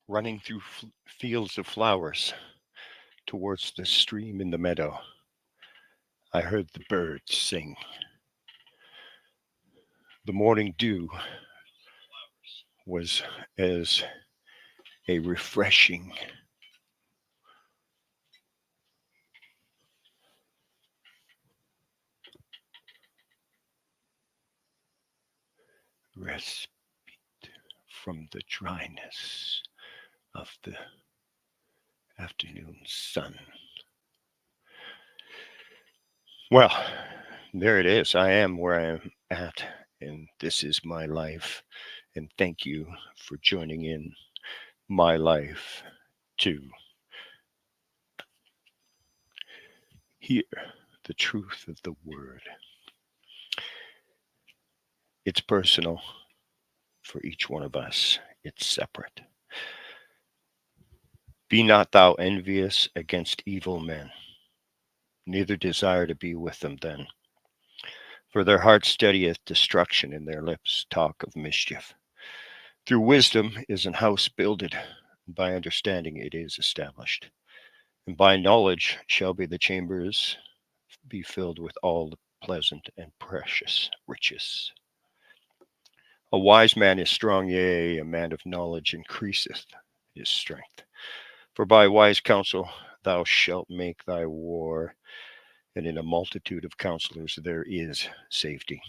Running through fields of flowers towards the stream in the meadow, I heard the birds sing. The morning dew was as a refreshing respite from the dryness of the afternoon sun. Well, there it is. I am where I am at, and this is my life. And thank you for joining in my life to hear the truth of the word. It's personal for each one of us, it's separate. Be not thou envious against evil men, neither desire to be with them then. For their heart studieth destruction, and their lips talk of mischief. Through wisdom is an house builded, and by understanding it is established. And by knowledge shall be the chambers be filled with all the pleasant and precious riches. A wise man is strong, yea, a man of knowledge increaseth his strength. For by wise counsel thou shalt make thy war, and in a multitude of counselors there is safety.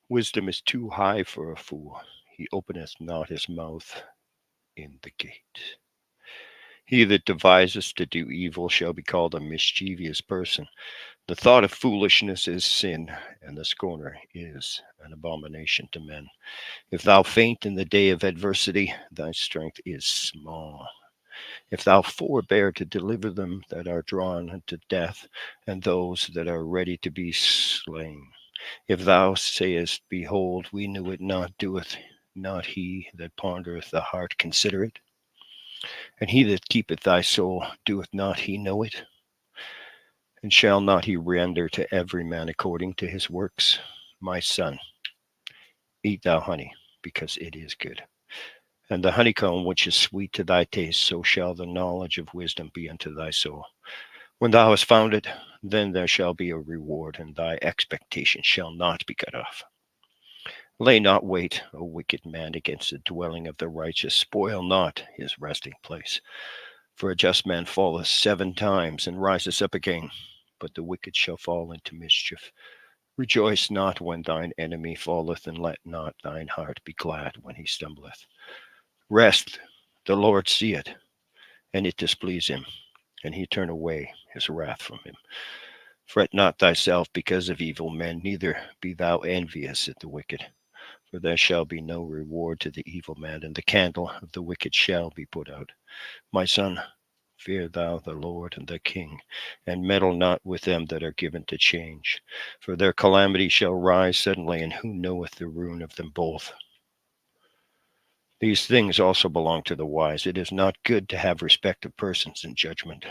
Wisdom is too high for a fool, he openeth not his mouth in the gate. He that deviseth to do evil shall be called a mischievous person. The thought of foolishness is sin, and the scorner is an abomination to men. If thou faint in the day of adversity, thy strength is small. If thou forbear to deliver them that are drawn unto death, and those that are ready to be slain. If thou sayest, Behold, we knew it not, doeth not he that pondereth the heart consider it? And he that keepeth thy soul, doeth not he know it? And shall not he render to every man according to his works? My son, eat thou honey, because it is good. And the honeycomb which is sweet to thy taste, so shall the knowledge of wisdom be unto thy soul. When thou hast found it, then there shall be a reward, and thy expectation shall not be cut off. Lay not wait, O wicked man, against the dwelling of the righteous. Spoil not his resting place. For a just man falleth 7 times and riseth up again, but the wicked shall fall into mischief. Rejoice not when thine enemy falleth, and let not thine heart be glad when he stumbleth. Rest, the Lord seeth, and it displease him, and he turn away his wrath from him. Fret not thyself because of evil men, neither be thou envious at the wicked. For there shall be no reward to the evil man, and the candle of the wicked shall be put out. My son, fear thou the Lord and the King, and meddle not with them that are given to change. For their calamity shall rise suddenly, and who knoweth the ruin of them both? These things also belong to the wise. It is not good to have respect of persons in judgment.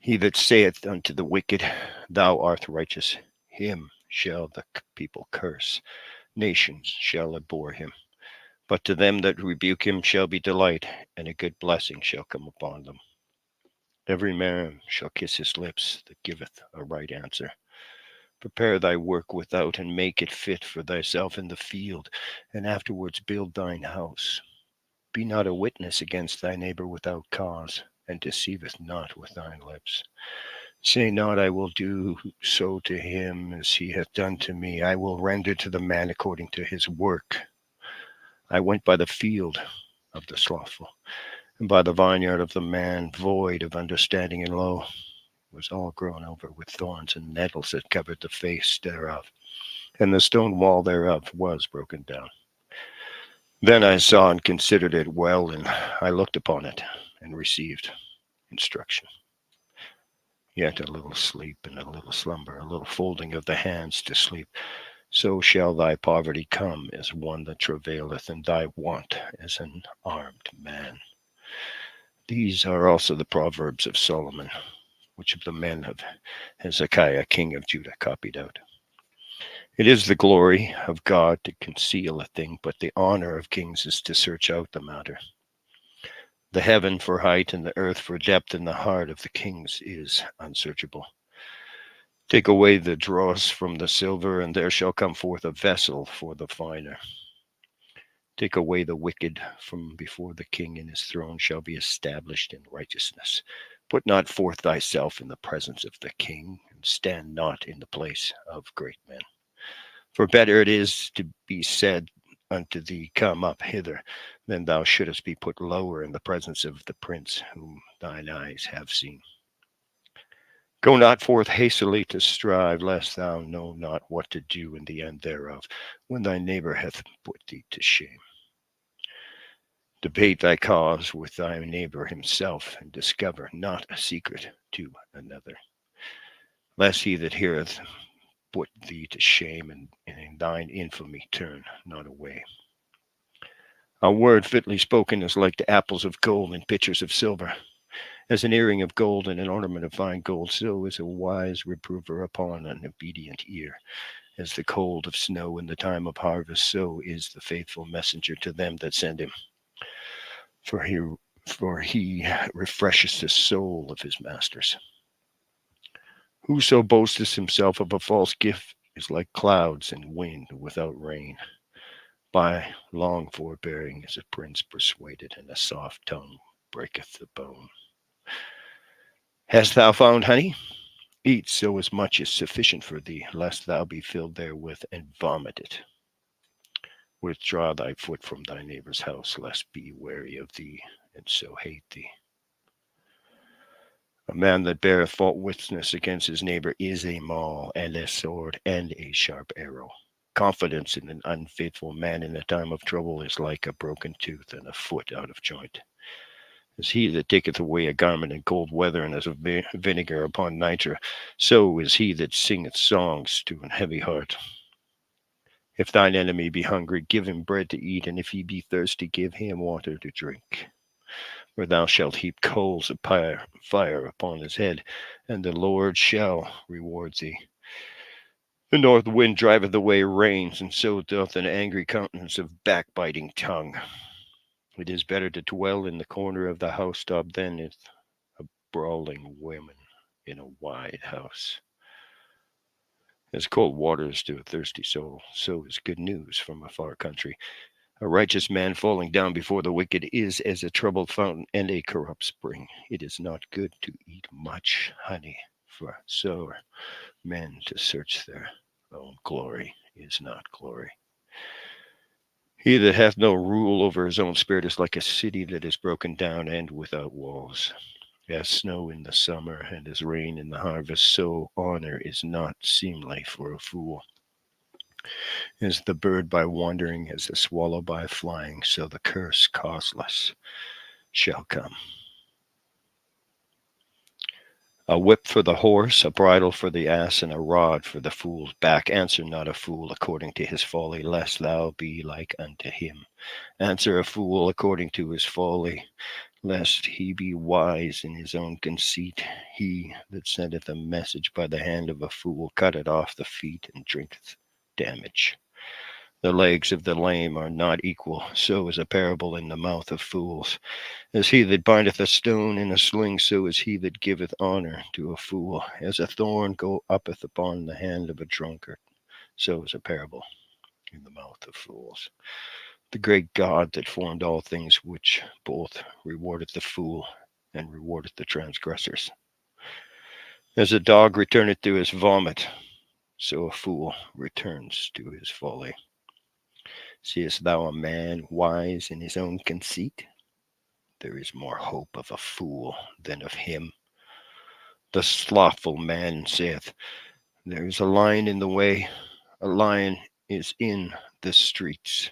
He that saith unto the wicked, Thou art righteous, him shall the people curse. Nations shall abhor him. But to them that rebuke him shall be delight, and a good blessing shall come upon them. Every man shall kiss his lips that giveth a right answer. Prepare thy work without, and make it fit for thyself in the field, and afterwards build thine house. Be not a witness against thy neighbor without cause, and deceiveth not with thine lips. Say not, I will do so to him as he hath done to me. I will render to the man according to his work. I went by the field of the slothful, and by the vineyard of the man void of understanding, and lo, it was all grown over with thorns and nettles that covered the face thereof, and the stone wall thereof was broken down. Then I saw and considered it well, and I looked upon it and received instruction. Yet a little sleep and a little slumber, a little folding of the hands to sleep. So shall thy poverty come as one that travaileth, and thy want as an armed man. These are also the proverbs of Solomon, which of the men of Hezekiah king of Judah copied out. It is the glory of God to conceal a thing, but the honor of kings is to search out the matter. The heaven for height and the earth for depth, and the heart of the kings is unsearchable. Take away the dross from the silver, and there shall come forth a vessel for the finer. Take away the wicked from before the king, and his throne shall be established in righteousness. Put not forth thyself in the presence of the king, and stand not in the place of great men. For better it is to be said unto thee, Come up hither, than thou shouldest be put lower in the presence of the prince whom thine eyes have seen. Go not forth hastily to strive, lest thou know not what to do in the end thereof, when thy neighbor hath put thee to shame. Debate thy cause with thy neighbor himself, and discover not a secret to another, lest he that heareth put thee to shame, and in thine infamy turn not away. A word fitly spoken is like the apples of gold in pitchers of silver. As an earring of gold and an ornament of fine gold, so is a wise reprover upon an obedient ear. As the cold of snow in the time of harvest, so is the faithful messenger to them that send him. For he, for he refreshes the soul of his masters. Whoso boasteth himself of a false gift is like clouds and wind without rain. By long forbearing is a prince persuaded, and a soft tongue breaketh the bone. Hast thou found honey? Eat so as much is sufficient for thee, lest thou be filled therewith and vomit it. Withdraw thy foot from thy neighbor's house, lest be wary of thee, and so hate thee. A man that beareth false witness against his neighbor is a maul, and a sword, and a sharp arrow. Confidence in an unfaithful man in the time of trouble is like a broken tooth and a foot out of joint. As he that taketh away a garment in cold weather, and as a vinegar upon nitre, so is he that singeth songs to an heavy heart. If thine enemy be hungry, give him bread to eat, and if he be thirsty, give him water to drink. For thou shalt heap coals of fire upon his head, and the Lord shall reward thee. The north wind driveth away rains, and so doth an angry countenance of backbiting tongue. It is better to dwell in the corner of the housetop than with a brawling woman in a wide house. As cold waters to a thirsty soul, so is good news from a far country. A righteous man falling down before the wicked is as a troubled fountain and a corrupt spring. It is not good to eat much honey, for so are men to search their own glory is not glory. He that hath no rule over his own spirit is like a city that is broken down and without walls. As snow in the summer and as rain in the harvest, so honor is not seemly for a fool. As the bird by wandering, as the swallow by flying, so the curse causeless shall come. A whip for the horse, a bridle for the ass, and a rod for the fool's back. Answer not a fool according to his folly, lest thou be like unto him. Answer a fool according to his folly, lest he be wise in his own conceit. He that sendeth a message by the hand of a fool cutteth off the feet and drinketh damage. The legs of the lame are not equal, so is a parable in the mouth of fools. As he that bindeth a stone in a sling, so is he that giveth honor to a fool. As a thorn go uppeth upon the hand of a drunkard, so is a parable in the mouth of fools. The great God that formed all things, which both rewardeth the fool and rewardeth the transgressors. As a dog returneth to his vomit, so a fool returns to his folly. Seest thou a man wise in his own conceit? There is more hope of a fool than of him. The slothful man saith, There is a lion in the way, a lion is in the streets.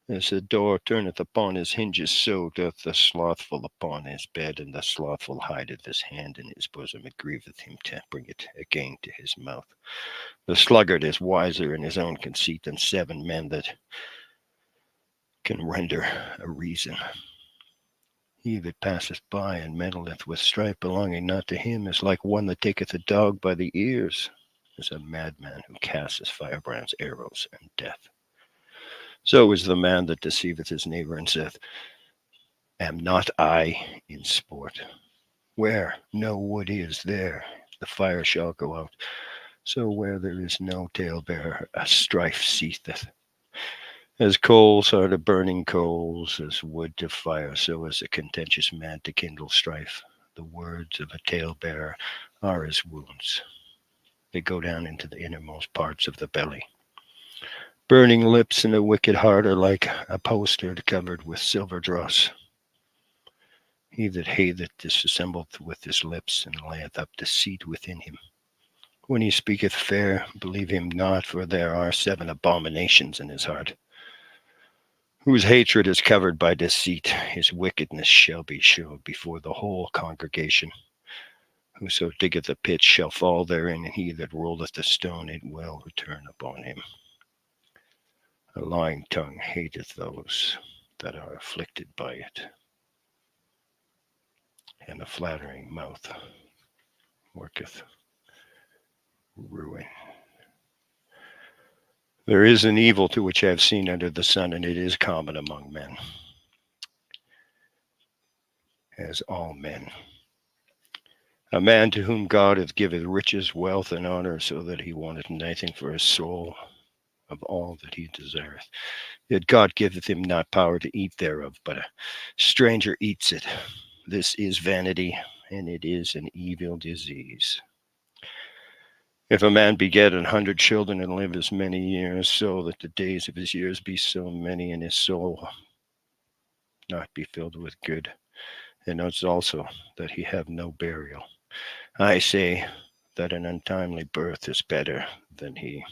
As the door turneth upon his hinges, so doth the slothful upon his bed, and the slothful hideth his hand in his bosom. It grieveth him to bring it again to his mouth. The sluggard is wiser in his own conceit than 7 men that can render a reason. He that passeth by and meddleth with strife belonging not to him is like one that taketh a dog by the ears. as a madman who casts his firebrands, arrows, and death. So is the man that deceiveth his neighbor and saith, Am not I in sport? Where no wood is, there the fire shall go out. So where there is no talebearer, a strife ceaseth. As coals are to burning coals, as wood to fire, so is a contentious man to kindle strife. The words of a talebearer are as wounds. They go down into the innermost parts of the belly. Burning lips and a wicked heart are like a postard covered with silver dross. He that hateth dissembleth with his lips, and layeth up deceit within him. When he speaketh fair, believe him not, for there are 7 abominations in his heart. Whose hatred is covered by deceit, his wickedness shall be showed before the whole congregation. Whoso diggeth a pit shall fall therein, and he that rolleth a stone, it will return upon him. A lying tongue hateth those that are afflicted by it, and a flattering mouth worketh ruin. There is an evil to which I have seen under the sun, and it is common among men, as all men. A man to whom God hath given riches, wealth, and honor, so that he wanteth nothing for his soul of all that he desireth. Yet God giveth him not power to eat thereof, but a stranger eats it. This is vanity, and it is an evil disease. If a man beget 100 children and live as many years, so that the days of his years be so many, and his soul not be filled with good, and notes also that he have no burial. I say that an untimely birth is better than he.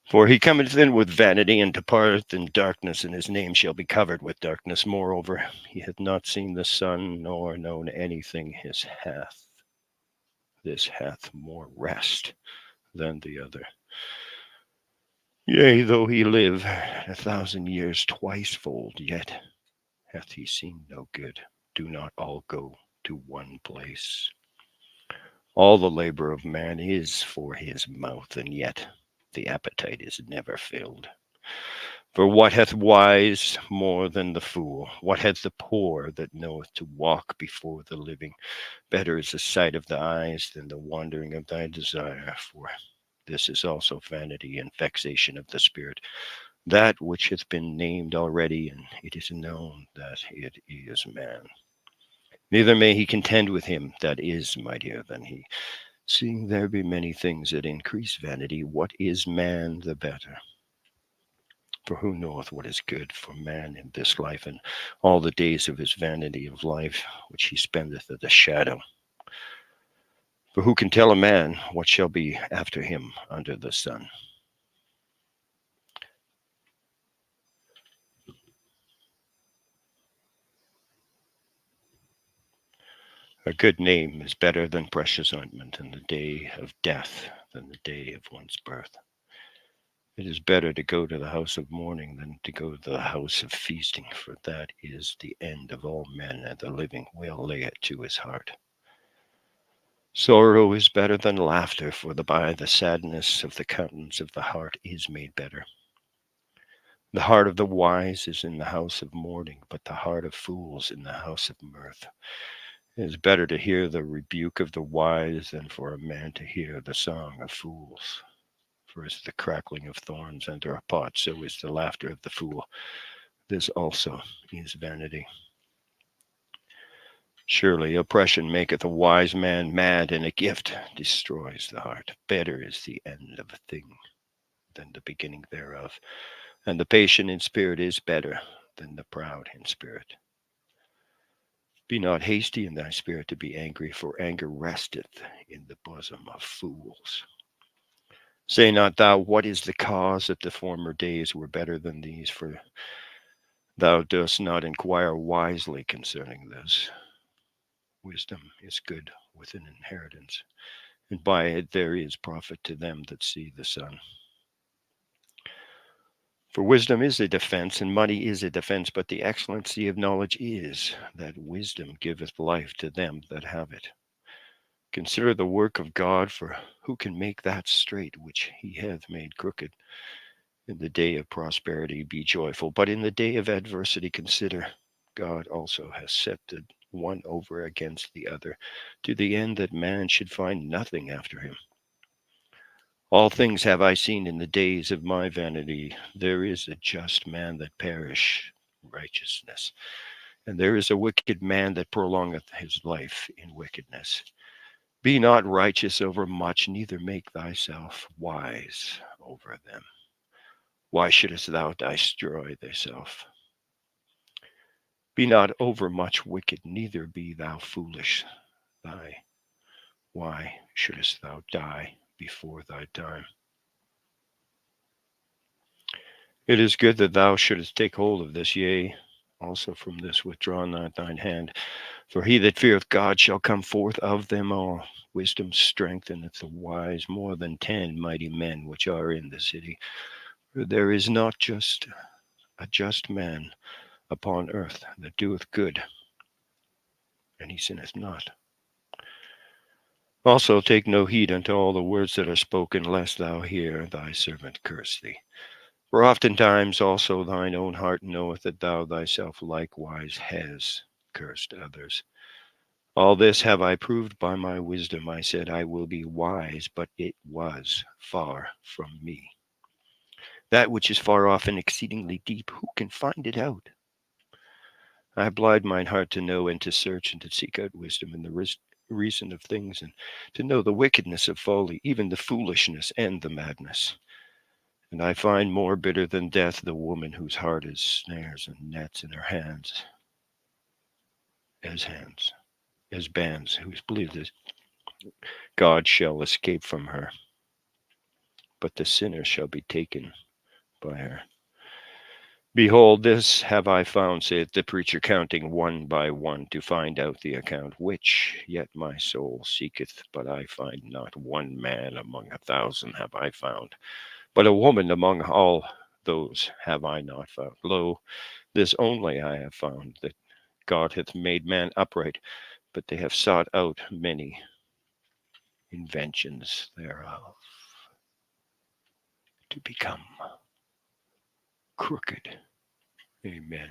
For he cometh in with vanity, and departeth in darkness, and his name shall be covered with darkness. Moreover, he hath not seen the sun, nor known anything his hath. This hath more rest than the other. Yea, though he live 1,000 years twicefold, yet hath he seen no good. Do not all go to one place. All the labor of man is for his mouth, and yet the appetite is never filled. For what hath wise more than the fool? What hath the poor that knoweth to walk before the living? Better is the sight of the eyes than the wandering of thy desire, for this is also vanity and vexation of the spirit. That which hath been named already, and it is known that it is man. Neither may he contend with him that is mightier than he. Seeing there be many things that increase vanity, what is man the better? For who knoweth what is good for man in this life, and all the days of his vanity of life, which he spendeth at the shadow? For who can tell a man what shall be after him under the sun? A good name is better than precious ointment, and the day of death than the day of one's birth. It is better to go to the house of mourning than to go to the house of feasting, for that is the end of all men, and the living will lay it to his heart. Sorrow is better than laughter, for by the sadness of the countenance of the heart is made better. The heart of the wise is in the house of mourning, but the heart of fools in the house of mirth. It is better to hear the rebuke of the wise than for a man to hear the song of fools. For as the crackling of thorns under a pot, so is the laughter of the fool. This also is vanity. Surely oppression maketh a wise man mad, and a gift destroys the heart. Better is the end of a thing than the beginning thereof, and the patient in spirit is better than the proud in spirit. Be not hasty in thy spirit to be angry, for anger resteth in the bosom of fools. Say not thou, what is the cause that the former days were better than these? For thou dost not inquire wisely concerning this. Wisdom is good with an inheritance, and by it there is profit to them that see the sun. For wisdom is a defense, and money is a defense, but the excellency of knowledge is that wisdom giveth life to them that have it. Consider the work of God, for who can make that straight which he hath made crooked? In the day of prosperity be joyful, but in the day of adversity consider God also has set the one over against the other, to the end that man should find nothing after him. All things have I seen in the days of my vanity. There is a just man that perish righteousness, and there is a wicked man that prolongeth his life in wickedness. Be not righteous over much, neither make thyself wise over them. Why shouldest thou destroy thyself? Be not overmuch wicked, neither be thou foolish. Thy why shouldest thou die before thy time? It is good that thou shouldest take hold of this, yea, also from this withdraw not thine hand. For he that feareth God shall come forth of them all. Wisdom strengtheneth the wise more than 10 mighty men which are in the city. For there is not just a just man upon earth that doeth good, and he sinneth not. Also take no heed unto all the words that are spoken, lest thou hear thy servant curse thee. For oftentimes also thine own heart knoweth that thou thyself likewise has cursed others. All this have I proved by my wisdom. I said, I will be wise, but it was far from me. That which is far off and exceedingly deep, who can find it out? I applied mine heart to know and to search and to seek out wisdom and the reason of things, and to know the wickedness of folly, even the foolishness and the madness. And I find more bitter than death the woman whose heart is snares and nets in her hands, as bands, whose believe that God shall escape from her, but the sinner shall be taken by her. Behold, this have I found, saith the preacher, counting one by one to find out the account, which yet my soul seeketh, but I find not. One man among 1,000 have I found, but a woman among all those have I not found. Lo, this only I have found, that God hath made man upright, but they have sought out many inventions thereof to become crooked. Amen.